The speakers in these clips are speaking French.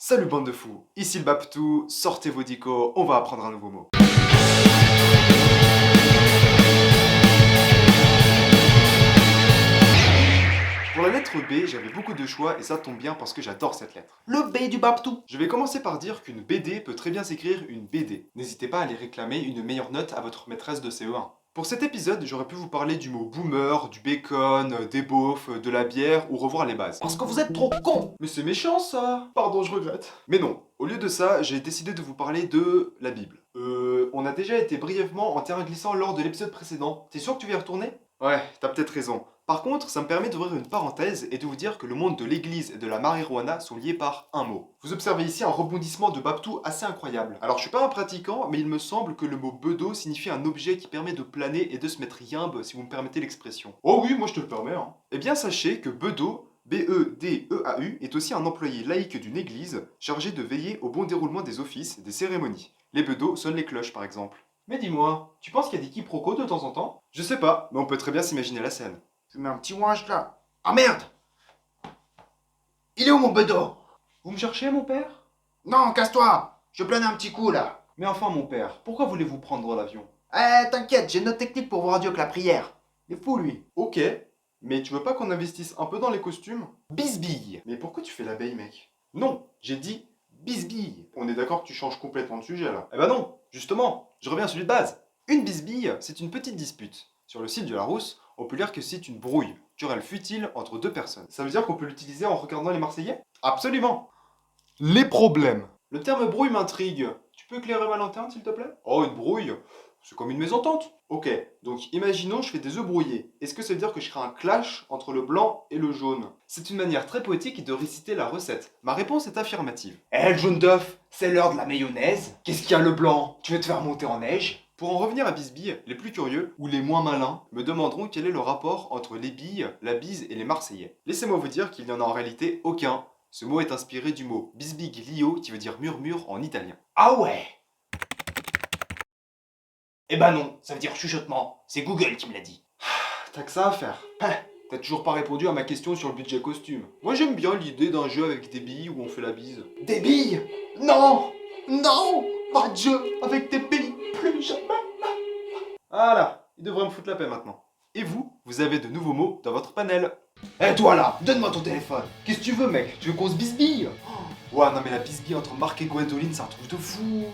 Salut bande de fous, ici le Baptou, sortez vos dicos, on va apprendre un nouveau mot. Pour la lettre B, j'avais beaucoup de choix et ça tombe bien parce que j'adore cette lettre. Le B du Baptou. Je vais commencer par dire qu'une BD peut très bien s'écrire une BD. N'hésitez pas à aller réclamer une meilleure note à votre maîtresse de CE1. Pour cet épisode, j'aurais pu vous parler du mot boomer, du bacon, des beaufs, de la bière ou revoir les bases. Parce que vous êtes trop con. Mais c'est méchant ça. Pardon, je regrette. Mais non, au lieu de ça, j'ai décidé de vous parler de la Bible. On a déjà été brièvement en terrain glissant lors de l'épisode précédent. T'es sûr que tu veux y retourner? Ouais, t'as peut-être raison. Par contre, ça me permet d'ouvrir une parenthèse et de vous dire que le monde de l'église et de la marijuana sont liés par un mot. Vous observez ici un rebondissement de Baptou assez incroyable. Alors je suis pas un pratiquant, mais il me semble que le mot bedeau signifie un objet qui permet de planer et de se mettre yimbe, si vous me permettez l'expression. Oh oui, moi je te le permets, hein. Eh bien sachez que bedeau, B-E-D-E-A-U, est aussi un employé laïque d'une église chargé de veiller au bon déroulement des offices, des cérémonies. Les bedeaux sonnent les cloches par exemple. Mais dis-moi, tu penses qu'il y a des quiproquos de temps en temps? Je sais pas, mais on peut très bien s'imaginer la scène. Je mets un petit ouinge là. Ah merde. Il est où mon bedeau? Vous me cherchez, mon père? Non, casse-toi. Je plane un petit coup là. Mais enfin, mon père, pourquoi voulez-vous prendre l'avion? T'inquiète, j'ai une autre technique pour voir Dieu que la prière. Il est fou lui. Ok, mais tu veux pas qu'on investisse un peu dans les costumes? Bisbille! Mais pourquoi tu fais l'abeille, mec? Non, j'ai dit bisbille! On est d'accord que tu changes complètement de sujet là? Eh ben non, justement, je reviens à celui de base. Une bisbille, c'est une petite dispute. Sur le site du Larousse, on peut lire que c'est une brouille, querelle futile entre deux personnes. Ça veut dire qu'on peut l'utiliser en regardant les Marseillais? Absolument! Les problèmes. Le terme brouille m'intrigue. Tu peux éclairer ma lanterne, s'il te plaît? Oh, une brouille? C'est comme une mésentente. Ok, donc imaginons je fais des œufs brouillés. Est-ce que ça veut dire que je crée un clash entre le blanc et le jaune? C'est une manière très poétique de réciter la recette. Ma réponse est affirmative. Le jaune d'œuf, c'est l'heure de la mayonnaise. Qu'est-ce qu'il y a le blanc? Tu veux te faire monter en neige? Pour en revenir à Bisbille, les plus curieux, ou les moins malins, me demanderont quel est le rapport entre les billes, la bise et les Marseillais. Laissez-moi vous dire qu'il n'y en a en réalité aucun. Ce mot est inspiré du mot bisbiglio qui veut dire murmure en italien. Ah ouais. Eh ben non, ça veut dire chuchotement. C'est Google qui me l'a dit. T'as que ça à faire. T'as toujours pas répondu à ma question sur le budget costume. Moi j'aime bien l'idée d'un jeu avec des billes où on fait la bise. Des billes? Non. Non. Pas de jeu avec des billes. Plus jamais. Voilà, il devrait me foutre la paix maintenant. Et vous, vous avez de nouveaux mots dans votre panel. Toi là, donne-moi ton téléphone. Qu'est-ce que tu veux, mec? Tu veux qu'on se bisbille? Ouais, non mais la bisbille entre Marc et Gwendoline, c'est un truc de fou.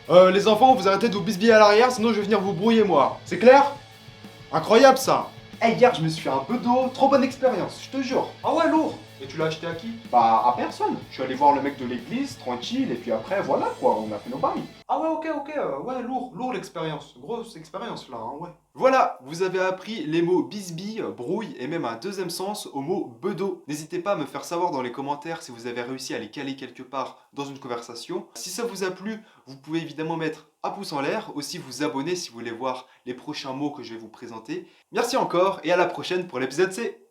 Les enfants, vous arrêtez de vous bisbiller à l'arrière, sinon je vais venir vous brouiller, moi. C'est clair? Incroyable ça. Hier, je me suis fait un peu d'eau, trop bonne expérience, je te jure. Ah ouais, lourd. Et tu l'as acheté à qui? Bah, à personne. Je suis allé voir le mec de l'église, tranquille, et puis après, voilà quoi, on a fait nos paris. Ah ouais, ok, ouais, lourd l'expérience. Grosse expérience là, hein, ouais. Voilà, vous avez appris les mots bisbille, brouille et même un deuxième sens au mot bedeau. N'hésitez pas à me faire savoir dans les commentaires si vous avez réussi à les caler quelque part dans une conversation. Si ça vous a plu, vous pouvez évidemment mettre un pouce en l'air, aussi vous abonner si vous voulez voir les prochains mots que je vais vous présenter. Merci encore et à la prochaine pour l'épisode C.